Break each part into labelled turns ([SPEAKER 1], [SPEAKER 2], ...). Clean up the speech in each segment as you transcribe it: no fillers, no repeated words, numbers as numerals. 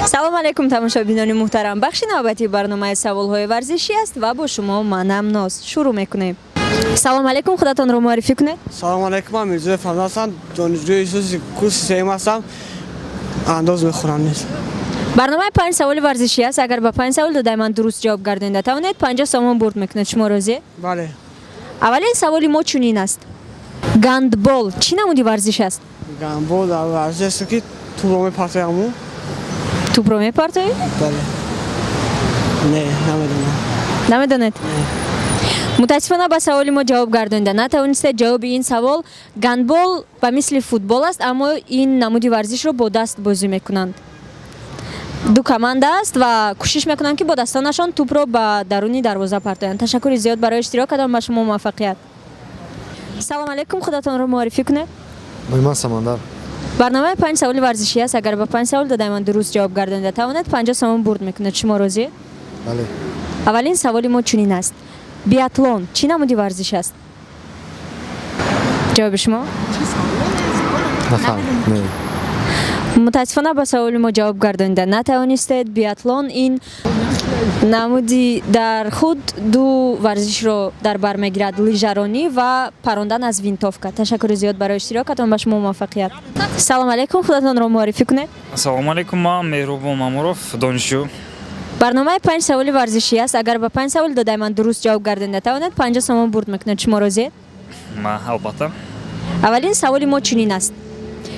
[SPEAKER 1] салом алейкум тамошобинони муҳтарам. бахши навбати барномаи саволҳои варзишӣ аст ва бо шумо манам Ноз шурӯъ мекунем. салом алейкум, худатонро муаррифӣ кунед.
[SPEAKER 2] салом алейкум, ман Мирзоев Фарзанд ҳастам, донишҷӯи исоси курси сеюм ҳастам. андоз мехӯрам низ.
[SPEAKER 1] барномаи 5 саволи варзишӣ аст. агар ба 5 савол додаи ман дуруст ҷавоб гардонида тавонед 50 сомон бурд мекунед. шумо розие?
[SPEAKER 2] бале.
[SPEAKER 1] аввалин саволи мо чунин аст. гандбол чӣ намуди варзиш аст?
[SPEAKER 2] гандбол варзиш аст ки тӯбро мепартояму.
[SPEAKER 1] тӯбро мепартоӣ?
[SPEAKER 2] бале. не, намедонам.
[SPEAKER 1] намедонед? мутаассифона ба саволи мо ҷавоб гардонида натавонистед. ҷавоби ин савол гандбол ба мисли футбол аст, аммо ин намуди варзишро бо даст бозӣ мекунанд. ду команда аст ва кӯшиш мекунанд ки бо дастонашон тӯбро ба даруни дарвоза партоянд. ташаккури зиёд барои иштирокатон. ба шумо муваффақият. салом алейкум, худатонро муаррифӣ кунед.
[SPEAKER 3] Ман Самандар.
[SPEAKER 1] барномаи 5 саволи варзишӣ аст. агар ба 5 савол додаи ман дуруст ҷавоб гардонида тавонед 50 сомон бурд мекунед. шумо розие?
[SPEAKER 3] Бале.
[SPEAKER 1] аввалин саволи мо чунин аст. биатлон чӣ намуди варзиш аст? ҷавоби шумо?
[SPEAKER 3] Нафаҳмидам. Не.
[SPEAKER 1] мутаассифона ба саволи мо ҷавоб гардонида натавонистед. биатлон ин намуди дар худ ду варзишро дар бар мегирад: лижаронӣ ва парондан аз винтовка. ташаккури зиёд барои иштирокатон. ба шумо муваффақият. салом алейкум, худатонро муаррифӣ кунед.
[SPEAKER 4] Ассалому алейкум, ман Меҳрубон Мамуров, донишҷӯ.
[SPEAKER 1] барномаи 5 саволи варзишӣ аст. агар ба 5 савол додаи ман дуруст ҷавоб гардонида тавонед 50 сомон бурд мекунед. шумо розие?
[SPEAKER 4] Ма албатта.
[SPEAKER 1] аввалин саволи мо чунин аст.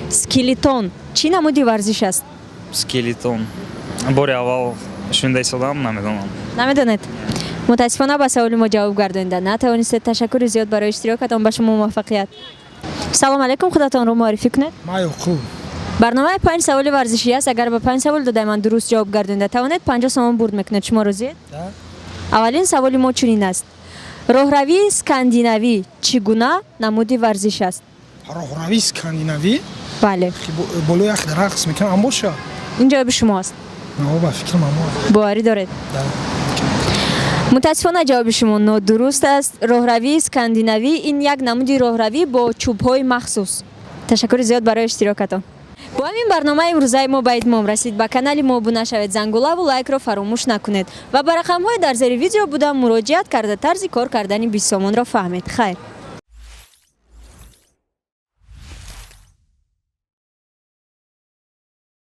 [SPEAKER 1] скелетон чӣ намуди варзиш аст?
[SPEAKER 4] Скелетон. Бори аввал шунда истодам, намедонам.
[SPEAKER 1] намедонед? мутаассифона ба саволи мо ҷавоб гардонида натавонистед. ташаккури зиёд барои иштирокатон. ба шумо муваффақият. салом алейкум, худатонро муаррифӣ кунед.
[SPEAKER 2] майоқуб.
[SPEAKER 1] барномаи 5 саволи варзишӣ аст. агар ба 5 савол додаи ман дуруст ҷавоб гардонида тавонед 50 сомон бурд мекунед. шумо розие? аввалин саволи мо чунин аст. роҳравии скандинавӣ чӣ гуна намуди варзиш аст?
[SPEAKER 5] роҳравии скандинавӣ
[SPEAKER 1] бале.
[SPEAKER 5] болои як дарахт мекунам боша.
[SPEAKER 1] ин ҷавоби шумост.
[SPEAKER 5] ба фикрам
[SPEAKER 1] боварӣ доред? мутаассифона ҷавоби шумо нодуруст аст. роҳравии скандинавӣ ин як намуди роҳравӣ бо чӯбҳои махсус. ташаккури зиёд барои иштирокатон. бо ҳамин барномаи имрӯзаи мо ба итмом расид. ба канали мо обуна шавед, зангулаву лайкро фаромӯш накунед ва ба рақамҳои дар зери видео буда муроҷиат карда тарзи кор кардани бисомонро фаҳмед. хайр.